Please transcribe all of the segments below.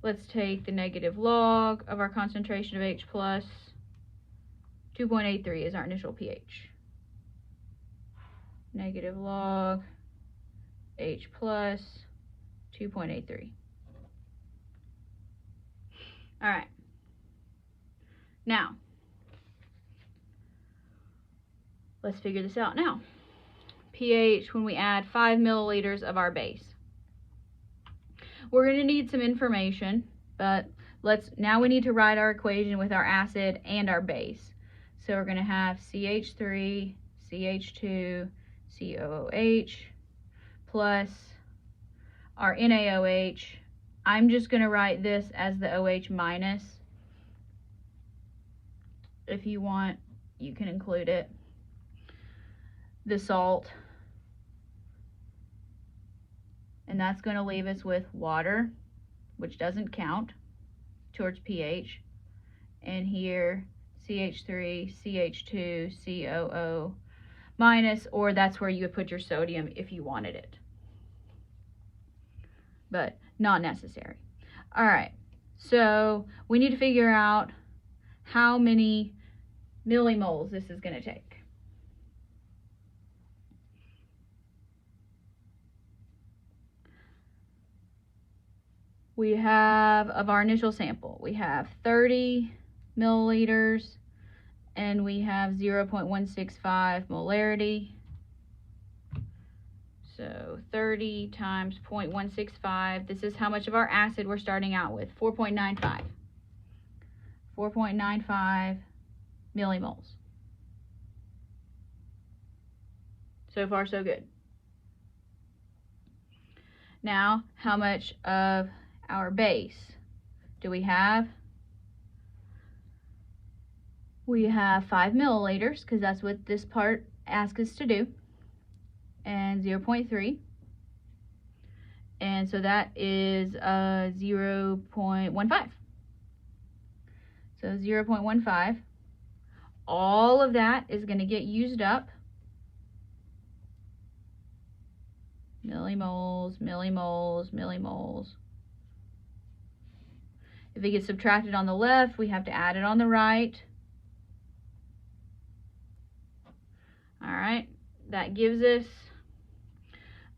let's take the negative log of our concentration of H plus. 2.83 is our initial pH. Negative log H plus 2.83. All right. Now, let's figure this out now. pH when we add 5 milliliters of our base. We're going to need some information, but now we need to write our equation with our acid and our base. So we're going to have CH3, CH2, COOH plus our NaOH. I'm just going to write this as the OH minus. If you want, you can include it. The salt. And that's going to leave us with water, which doesn't count towards pH. And here, CH3, CH2, COO minus, or that's where you would put your sodium if you wanted it. But not necessary. All right, so we need to figure out how many millimoles this is going to take. We have, of our initial sample, we have 30 milliliters and we have 0.165 molarity. So 30 times 0.165, this is how much of our acid we're starting out with, 4.95. 4.95 millimoles. So far, so good. Now, how much of our base do we have? We have 5 milliliters, because that's what this part asks us to do, and 0.3. And so that is 0.15. So 0.15. All of that is going to get used up. Millimoles, millimoles, millimoles. If it gets subtracted on the left, we have to add it on the right. All right, that gives us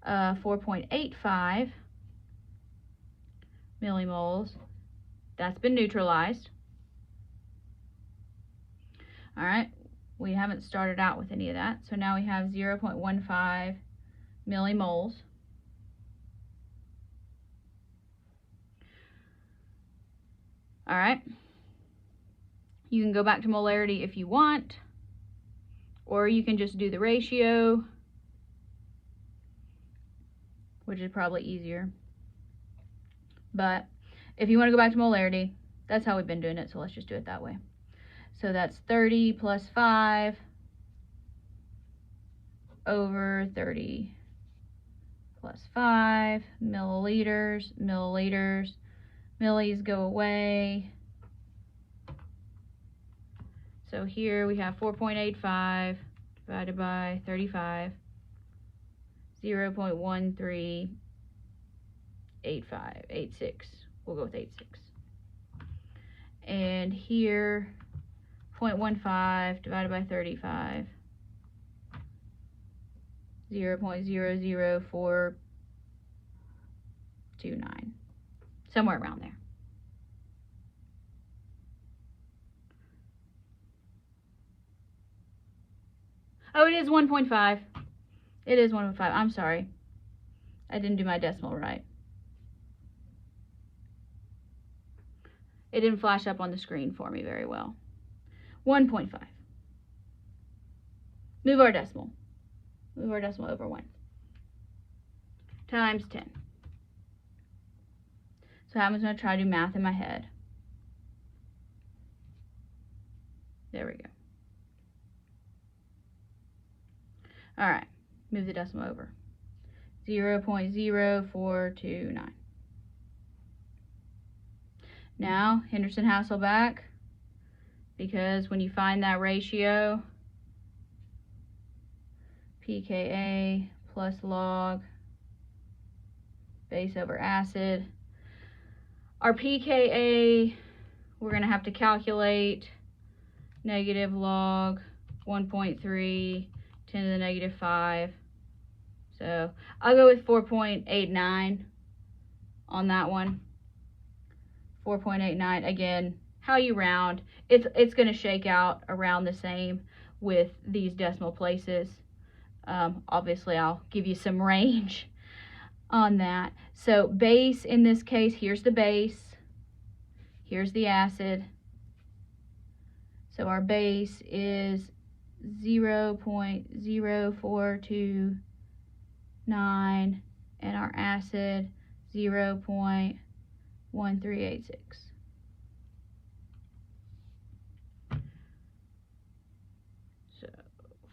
4.85 millimoles. That's been neutralized. All right, we haven't started out with any of that, so now we have 0.15 millimoles. All right, you can go back to molarity if you want, or you can just do the ratio, which is probably easier. But if you want to go back to molarity, that's how we've been doing it, so let's just do it that way. So that's 30 plus 5 over 30 plus 5 milliliters, milliliters, millis go away. So here we have 4.85 divided by 35, 0.1386. We'll go with 86. And here 0.15 divided by 35, 0.00429, somewhere around there. Oh, it is 1.5. It is 1.5. I'm sorry. I didn't do my decimal right. It didn't flash up on the screen for me very well. 1.5. Move our decimal. Move our decimal over 1. Times 10. So I'm just going to try to do math in my head. There we go. All right, move the decimal over. 0.0429. Now, Henderson-Hasselbalch, because when you find that ratio, pKa plus log base over acid, Our pKa, we're going to have to calculate negative log 1.3, 10 to the negative 5. So I'll go with 4.89 on that one. 4.89. Again, how you round, it's going to shake out around the same with these decimal places. Obviously, I'll give you some range on that. So base in this case, here's the base, here's the acid. So our base is 0.0429 and our acid 0.1386. So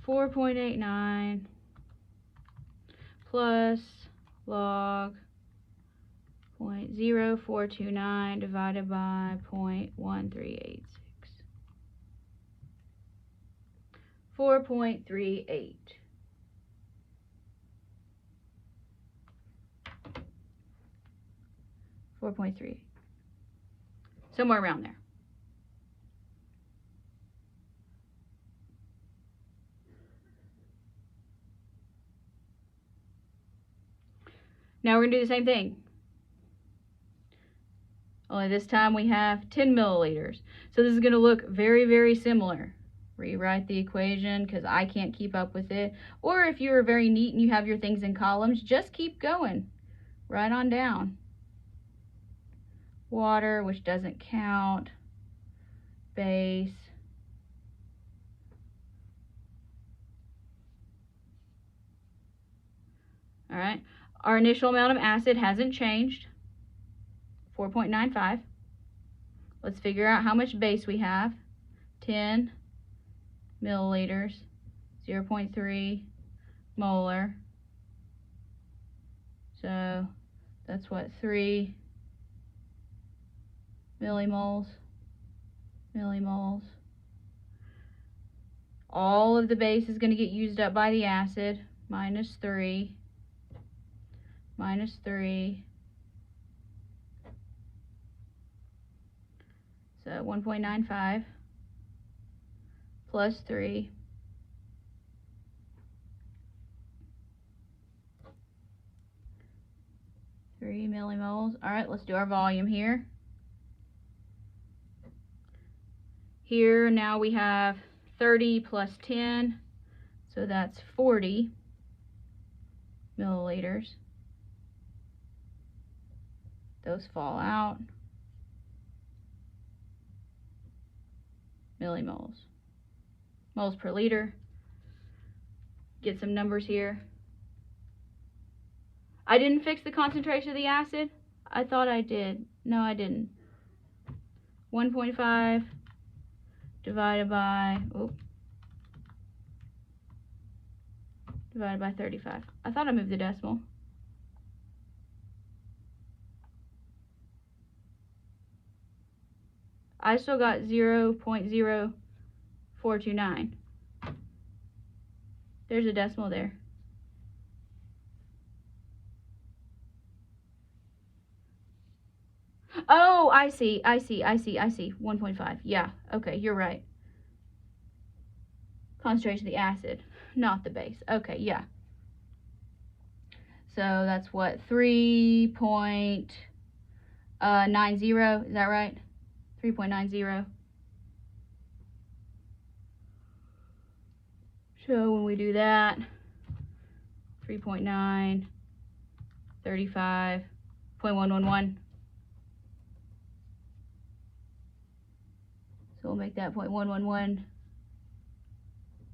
4.89 plus log 0.0429 divided by 0.1386. 4.38. Somewhere around there. Now we're going to do the same thing. Only this time we have 10 milliliters. So this is going to look very, very similar. Rewrite the equation because I can't keep up with it. Or if you're very neat and you have your things in columns, just keep going. Right on down. Water, which doesn't count. Base. All right. Our initial amount of acid hasn't changed. 4.95. Let's figure out how much base we have. 10 milliliters, 0.3 molar. So that's what, 3 millimoles. All of the base is going to get used up by the acid. Minus 3. So 1.95 plus 3. 3 millimoles. All right, let's do our volume here. Here now we have 30 plus 10, so that's 40 milliliters. Those fall out. Millimoles. Moles per liter. Get some numbers here. I didn't fix the concentration of the acid. I thought I did. No, I didn't. 1.5 divided by, divided by 35. I thought I moved the decimal. I still got 0.0429. There's a decimal there. Oh, I see. 1.5. Yeah, okay, you're right. Concentration of the acid, not the base. Okay, yeah. So that's what, 3.90, is that right? 3.90. So when we do that, 3.9, 35.111. So we'll make that 0.111.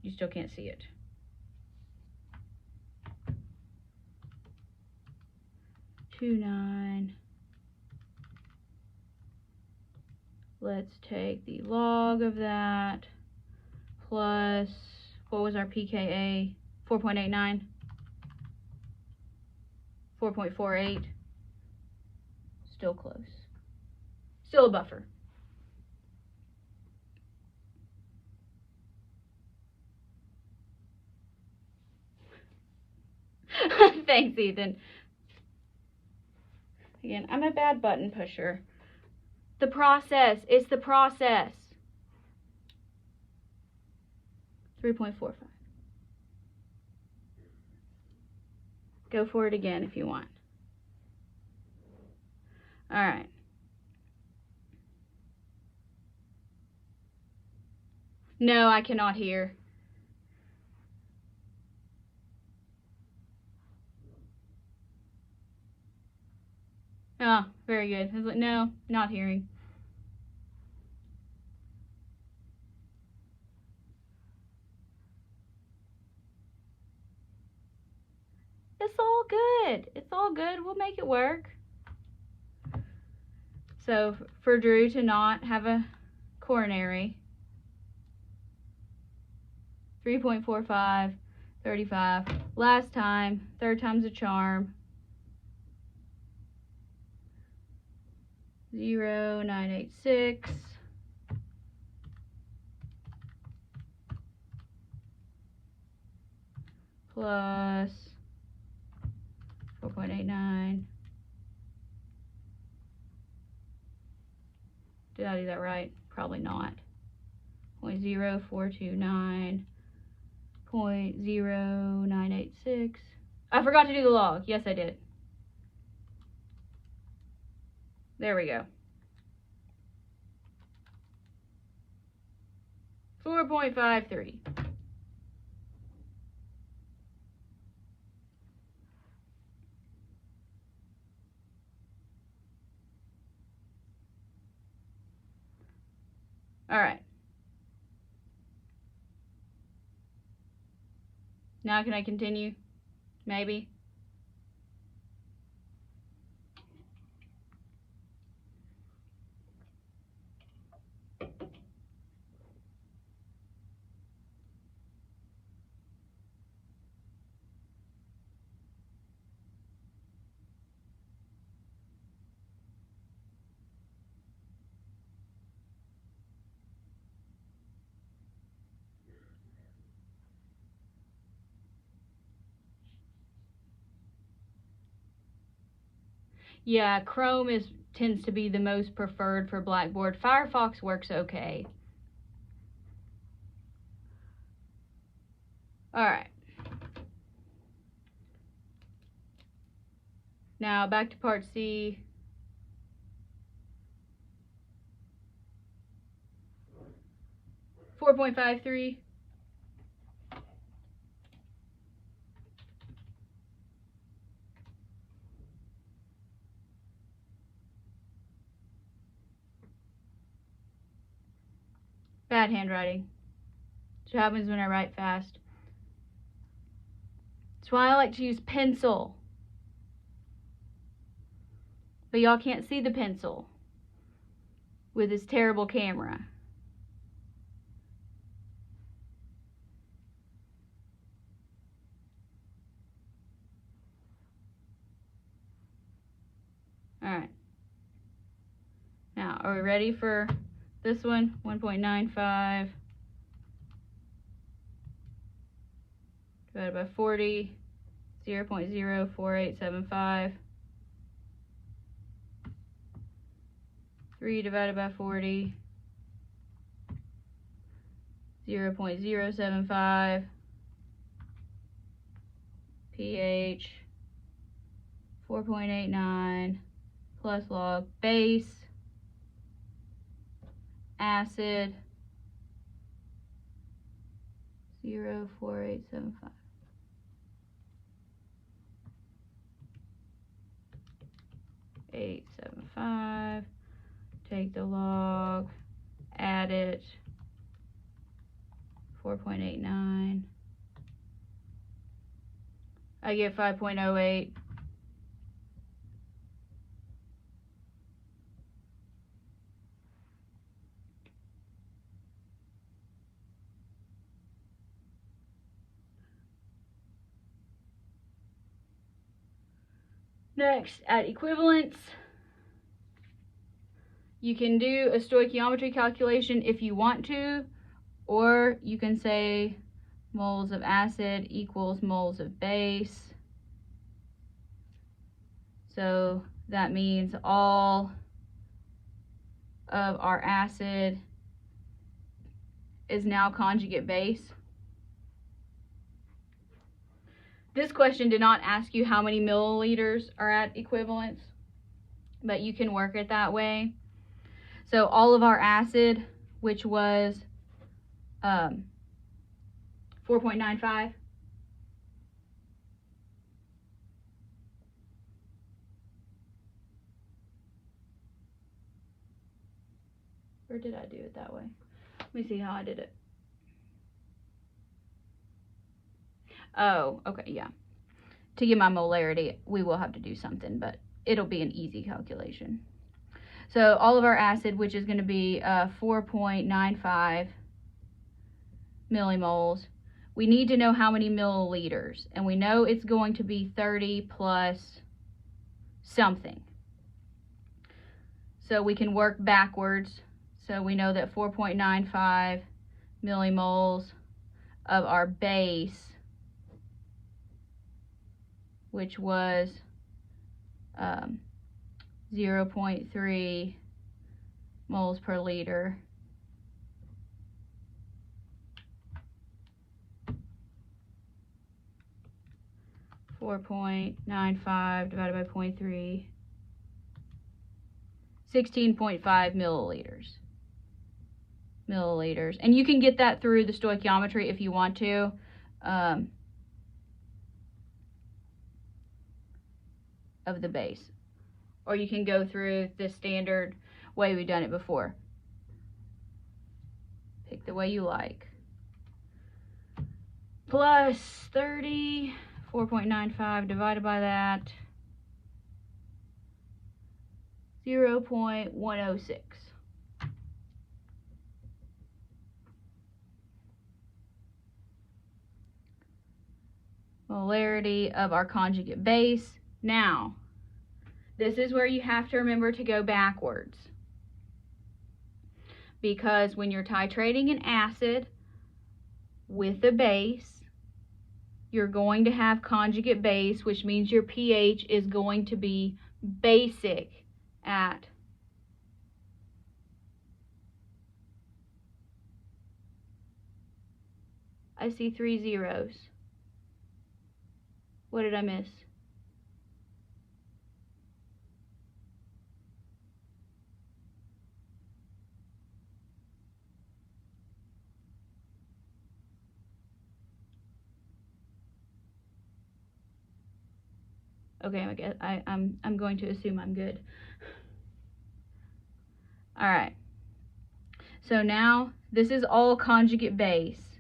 You still can't see it. .29. Let's take the log of that plus, what was our pKa? 4.89. 4.48. Still close. Still a buffer. Thanks, Ethan. Again, I'm a bad button pusher. The process. It's the process. 3.45. Go for it again if you want. All right. No, I cannot hear. Oh, very good. I was like, no, not hearing. It's all good. It's all good. We'll make it work. So for Drew to not have a coronary, 3.45, 35. Last time, third time's a charm. 0.986. Plus 4.89. Did I do that right? Probably not. 0.0429. 0.0986. I forgot to do the log. Yes, I did. There we go. 4.53. All right. Now can I continue? Maybe. Yeah, Chrome tends to be the most preferred for Blackboard. Firefox works okay. All right. Now back to part C. $4.53. Bad handwriting. That's what happens when I write fast. That's why I like to use pencil. But y'all can't see the pencil with this terrible camera. All right. Now, are we ready for this one? 1.95 divided by 40, 0.04875. 3 divided by 40, 0.075. pH 4.89 plus log base acid 0.4875. .875. Take the log, add it, 4.89. I get 5.08. Next, at equivalence, you can do a stoichiometry calculation if you want to, or you can say moles of acid equals moles of base. So that means all of our acid is now conjugate base. This question did not ask you how many milliliters are at equivalence, but you can work it that way. So all of our acid, which was 4.95, or did I do it that way? Let me see how I did it. Oh, okay, yeah. To get my molarity, we will have to do something, but it'll be an easy calculation. So all of our acid, which is going to be 4.95 millimoles, we need to know how many milliliters, and we know it's going to be 30 plus something. So we can work backwards. So we know that 4.95 millimoles of our base, which was 0.3 moles per liter, .95 divided by 0.3, 16.5 milliliters. And you can get that through the stoichiometry if you want to. Of the base, or you can go through the standard way we've done it before. Pick the way you like. Plus 30, 4.95 divided by that, 0.106. Molarity of our conjugate base. Now, this is where you have to remember to go backwards, because when you're titrating an acid with a base, you're going to have conjugate base, which means your pH is going to be basic at I see 3 zeros. What did I miss? Okay, I'm going to assume I'm good. All right. So now this is all conjugate base.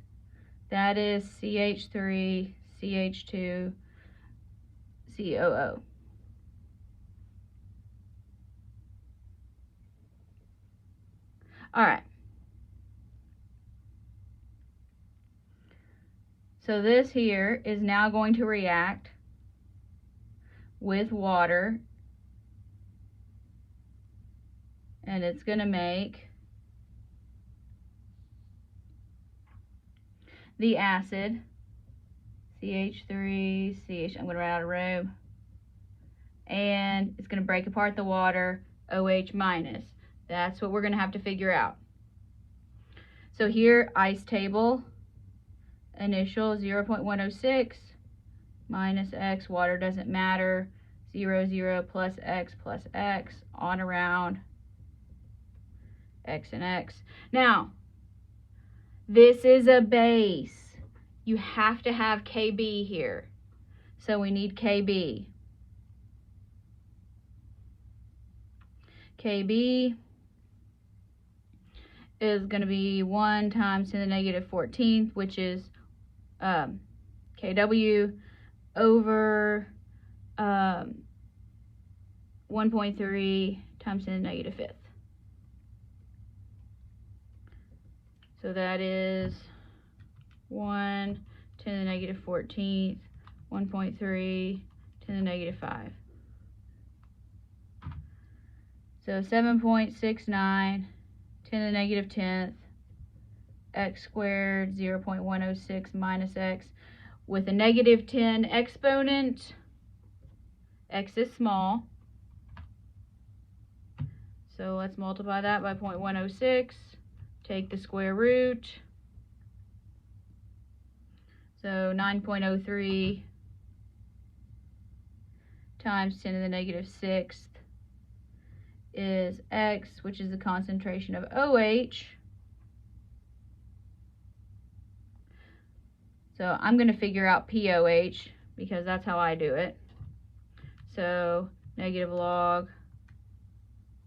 That is CH3, CH2, COO. All right. So this here is now going to react with water, and it's going to make the acid CH3, CH, I'm going to run out of room, and it's going to break apart the water, OH minus. That's what we're going to have to figure out. So here, ice table, initial 0.106 minus X, water doesn't matter, 0, 0 plus X, on around, X and X. Now, this is a base. You have to have KB here. So we need KB. KB is going to be 1 times 10 to the negative 14th, which is kW over 1.3 times 10 to the negative 5th. So that is 1 10 to the negative 14th, 1.3 10 to the negative 5. So 7.69 10 to the negative 10th, x squared, 0.106 minus x, with a negative 10 exponent. X is small, So let's multiply that by 0.106, take the square root. So 9.03 times 10 to the negative 6th is X, which is the concentration of OH. So I'm going to figure out POH because that's how I do it. So negative log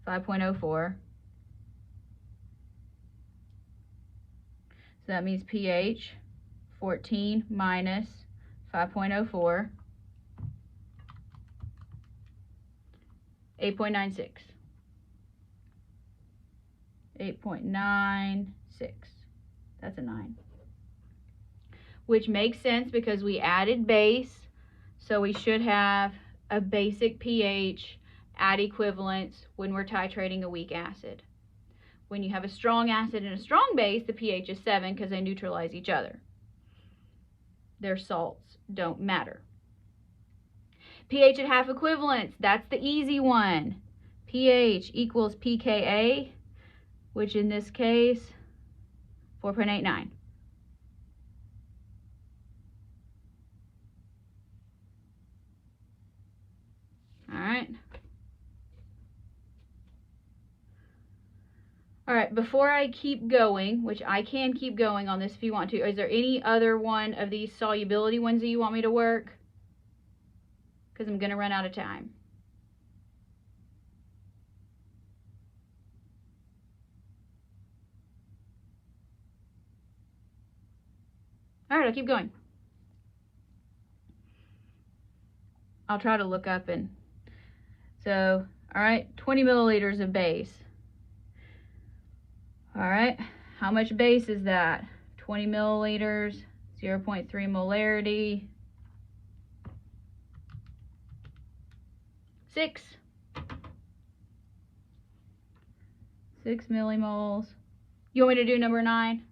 5.04. So that means pH 14 minus 5.04, 8.96. 8.96. That's a 9. Which makes sense because we added base, so we should have a basic pH at equivalence when we're titrating a weak acid. When you have a strong acid and a strong base, the pH is 7 because they neutralize each other. Their salts don't matter. pH at half equivalence, that's the easy one. pH equals pKa, which in this case, 4.89. All right, before I keep going, which I can keep going on this if you want to, is there any other one of these solubility ones that you want me to work? Because I'm going to run out of time. All right, I'll keep going. I'll try to look up and... So, all right, 20 milliliters of base. All right, how much base is that? 20 milliliters, 0.3 molarity, 6 millimoles. You want me to do number 9?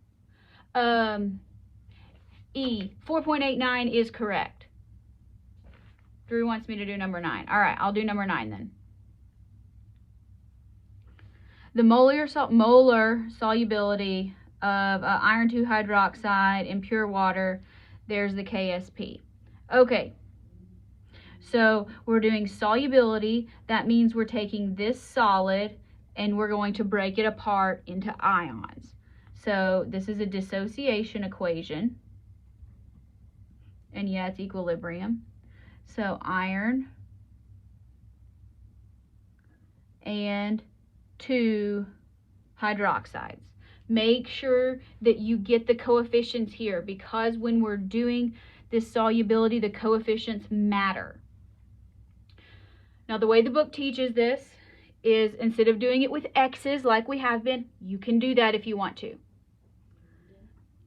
E, 4.89 is correct. Drew wants me to do number 9. All right, I'll do number 9 then. The molar solubility of iron 2 hydroxide in pure water, there's the KSP. Okay, so we're doing solubility. That means we're taking this solid and we're going to break it apart into ions. So this is a dissociation equation. And yeah, it's equilibrium. So iron and 2 hydroxides. Make sure that you get the coefficients here because when we're doing this solubility, the coefficients matter. Now, the way the book teaches this is instead of doing it with X's like we have been, you can do that if you want to.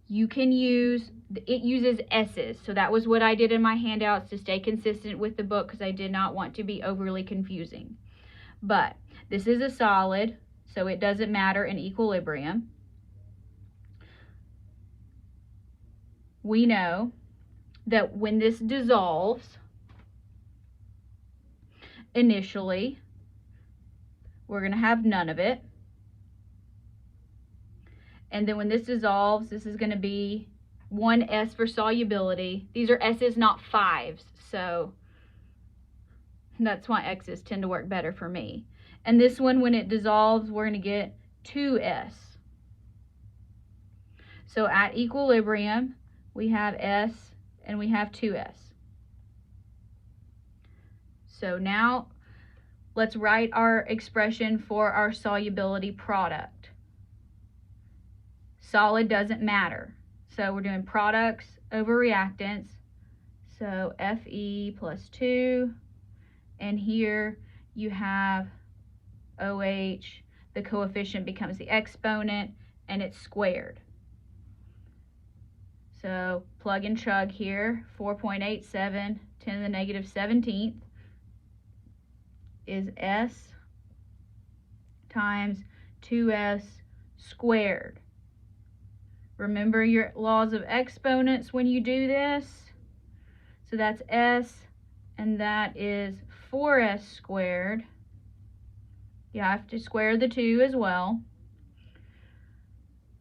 You can use, it uses S's. So that was what I did in my handouts to stay consistent with the book because I did not want to be overly confusing. But this is a solid, so it doesn't matter in equilibrium. We know that when this dissolves, initially, we're going to have none of it. And then when this dissolves, this is going to be 1 S for solubility. These are S's, not 5s, so that's why X's tend to work better for me. And this one, when it dissolves, we're going to get 2S. So at equilibrium, we have S and we have 2S. So now let's write our expression for our solubility product. Solid doesn't matter. So we're doing products over reactants. So Fe plus 2. And here you have OH. The coefficient becomes the exponent and it's squared. So plug and chug here. 4.87, 10 to the negative 17th is S times 2S squared. Remember your laws of exponents when you do this. So that's S, and that is 4S squared You have to square the 2 as well.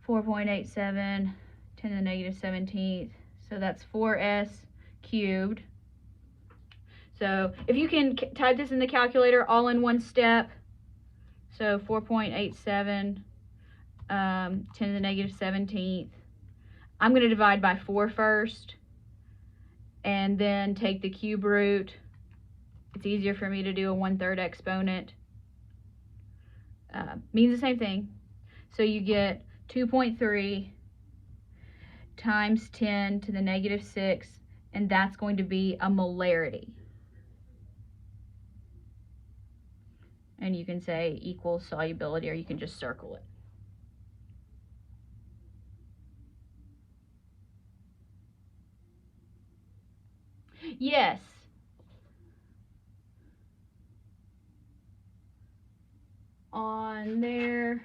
4.87, 10 to the negative 17th. So that's 4s cubed. So if you can type this in the calculator all in one step. So 4.87, 10 to the negative 17th. I'm going to divide by 4 first and then take the cube root. It's easier for me to do a 1/3 exponent. Means the same thing. So you get 2.3 times 10 to the negative 6, and that's going to be a molarity. And you can say equals solubility, or you can just circle it. Yes. On there,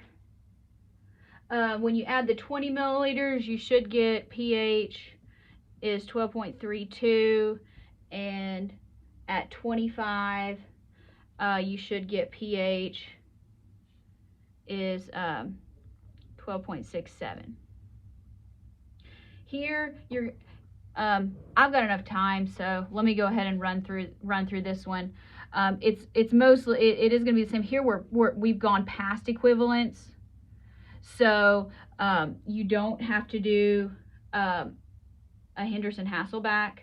when you add the 20 milliliters, you should get pH is 12.32, and at 25, you should get pH is 12.67. Here, I've got enough time, so let me go ahead and run through this one. It's mostly it is going to be the same. Here we've gone past equivalence, so you don't have to do a Henderson-Hasselbalch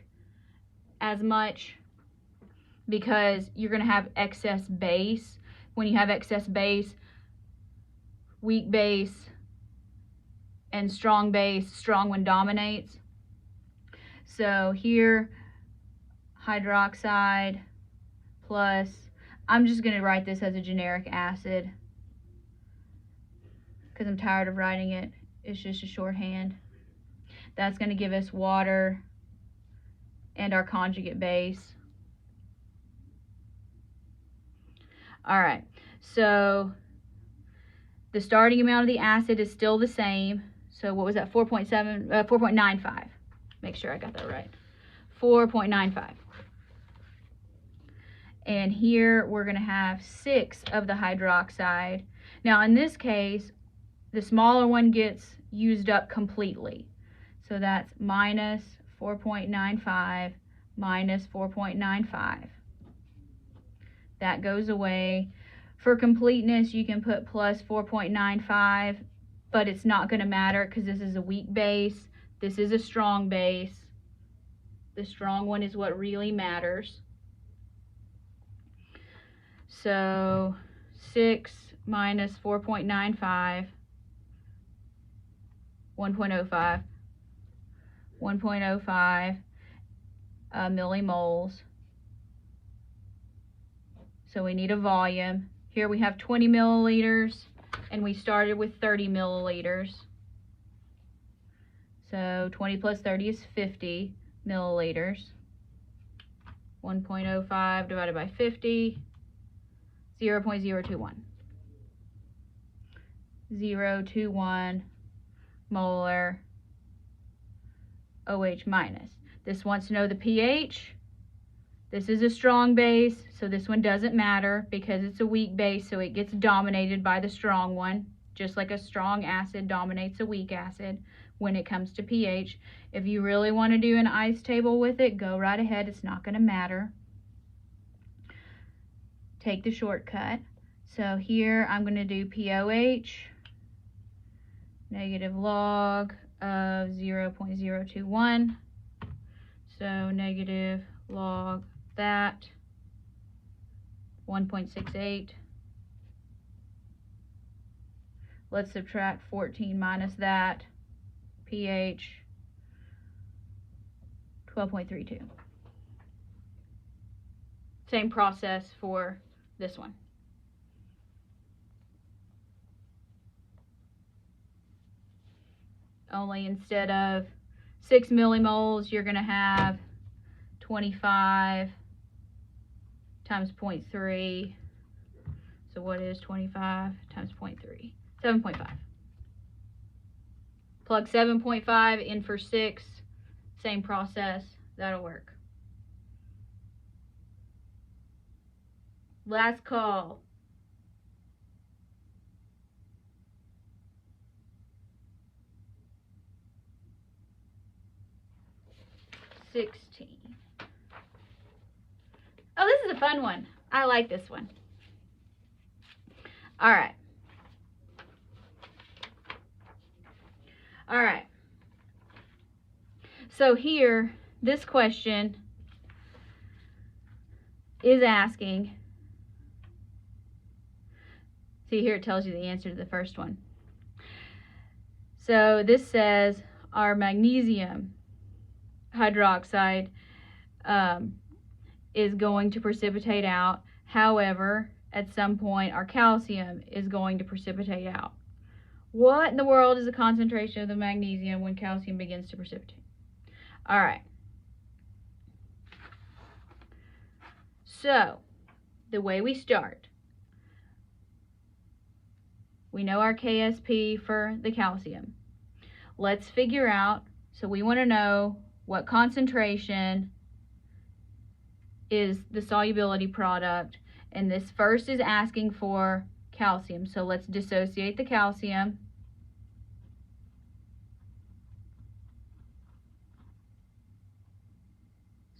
as much, because you're going to have excess base. When you have excess base, weak base and strong base, strong one dominates. So here, hydroxide plus, I'm just going to write this as a generic acid because I'm tired of writing it. It's just a shorthand. That's going to give us water and our conjugate base. All right, so the starting amount of the acid is still the same. So what was that? 4.95. Make sure I got that right. 4.95. And here we're going to have 6 of the hydroxide. Now in this case, the smaller one gets used up completely. So that's minus 4.95 minus 4.95. That goes away. For completeness, you can put plus 4.95, but it's not going to matter because this is a weak base. This is a strong base. The strong one is what really matters. So 6 minus 4.95, 1.05, 1.05 millimoles. So we need a volume. Here we have 20 milliliters, and we started with 30 milliliters. So 20 plus 30 is 50 milliliters. 1.05 divided by 50, 0.021. 0.021 molar OH minus. This wants to know the pH. This is a strong base, so this one doesn't matter because it's a weak base, so it gets dominated by the strong one, just like a strong acid dominates a weak acid when it comes to pH. If you really want to do an ice table with it, go right ahead. It's not going to matter. Take the shortcut. So here I'm going to do POH, negative log of 0.021. So negative log that, 1.68. Let's subtract 14 minus that, pH 12.32. Same process for this one. Only instead of 6 millimoles, you're going to have 25 times 0.3. So what is 25 times 0.3? 7.5. Plug 7.5 in for 6. Same process. That'll work. Last call. 16. Oh, this is a fun one. I like this one. All right. All right. So here, this question is asking, see here it tells you the answer to the first one. So this says our magnesium hydroxide is going to precipitate out. However, at some point our calcium is going to precipitate out. What in the world is the concentration of the magnesium when calcium begins to precipitate? All right. So, the way we start, we know our KSP for the calcium. Let's figure out, so we want to know what concentration is the solubility product, and this first is asking for calcium. So let's dissociate the calcium.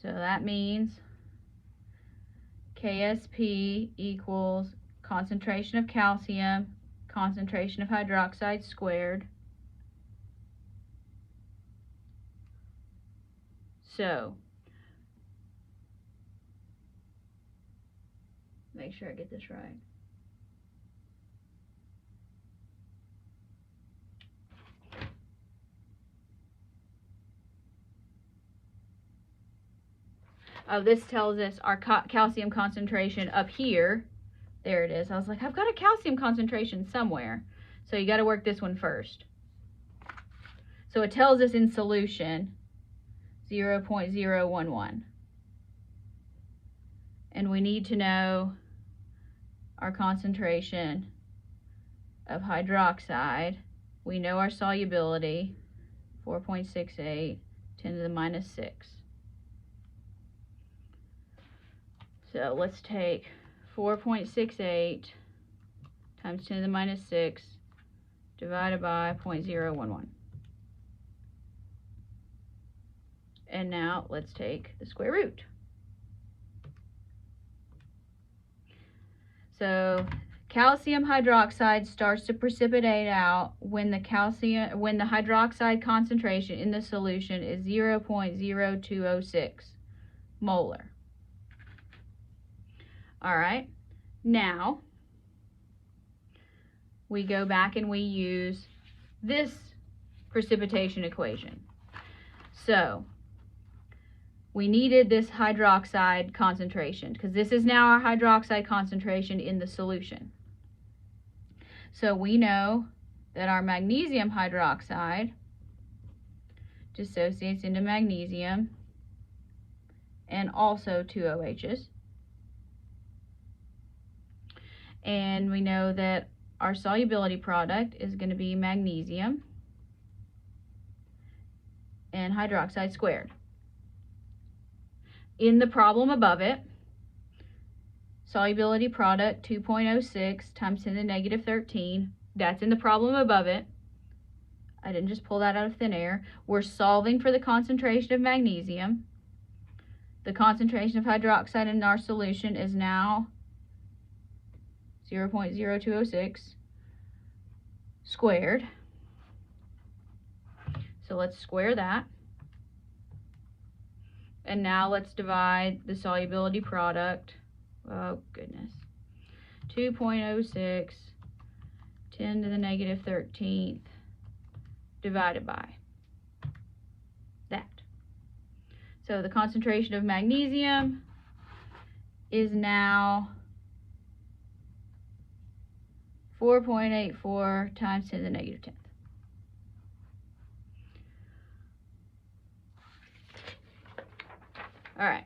So that means KSP equals concentration of calcium, concentration of hydroxide squared. So, make sure I get this right. Oh, this tells us our calcium concentration up here. There it is. I was like, I've got a calcium concentration somewhere. So you got to work this one first. So it tells us in solution 0.011. And we need to know our concentration of hydroxide. We know our solubility, 4.68, 10 to the minus 6. So let's take 4.68 times 10 to the minus 6 divided by 0.011. And now let's take the square root. So calcium hydroxide starts to precipitate out when the hydroxide concentration in the solution is 0.0206 molar. All right, now we go back and we use this precipitation equation. So we needed this hydroxide concentration because this is now our hydroxide concentration in the solution. So we know that our magnesium hydroxide dissociates into magnesium and also two OHs. And we know that our solubility product is going to be magnesium and hydroxide squared. In the problem above it, solubility product 2.06 times 10 to the negative 13. That's in the problem above it. I didn't just pull that out of thin air. We're solving for the concentration of magnesium. The concentration of hydroxide in our solution is now 0.0206 squared. So let's square that. And now let's divide the solubility product. Oh goodness. 2.06 10 to the negative 13th divided by that. So the concentration of magnesium is now 4.84 times 10 to the negative 10th. All right.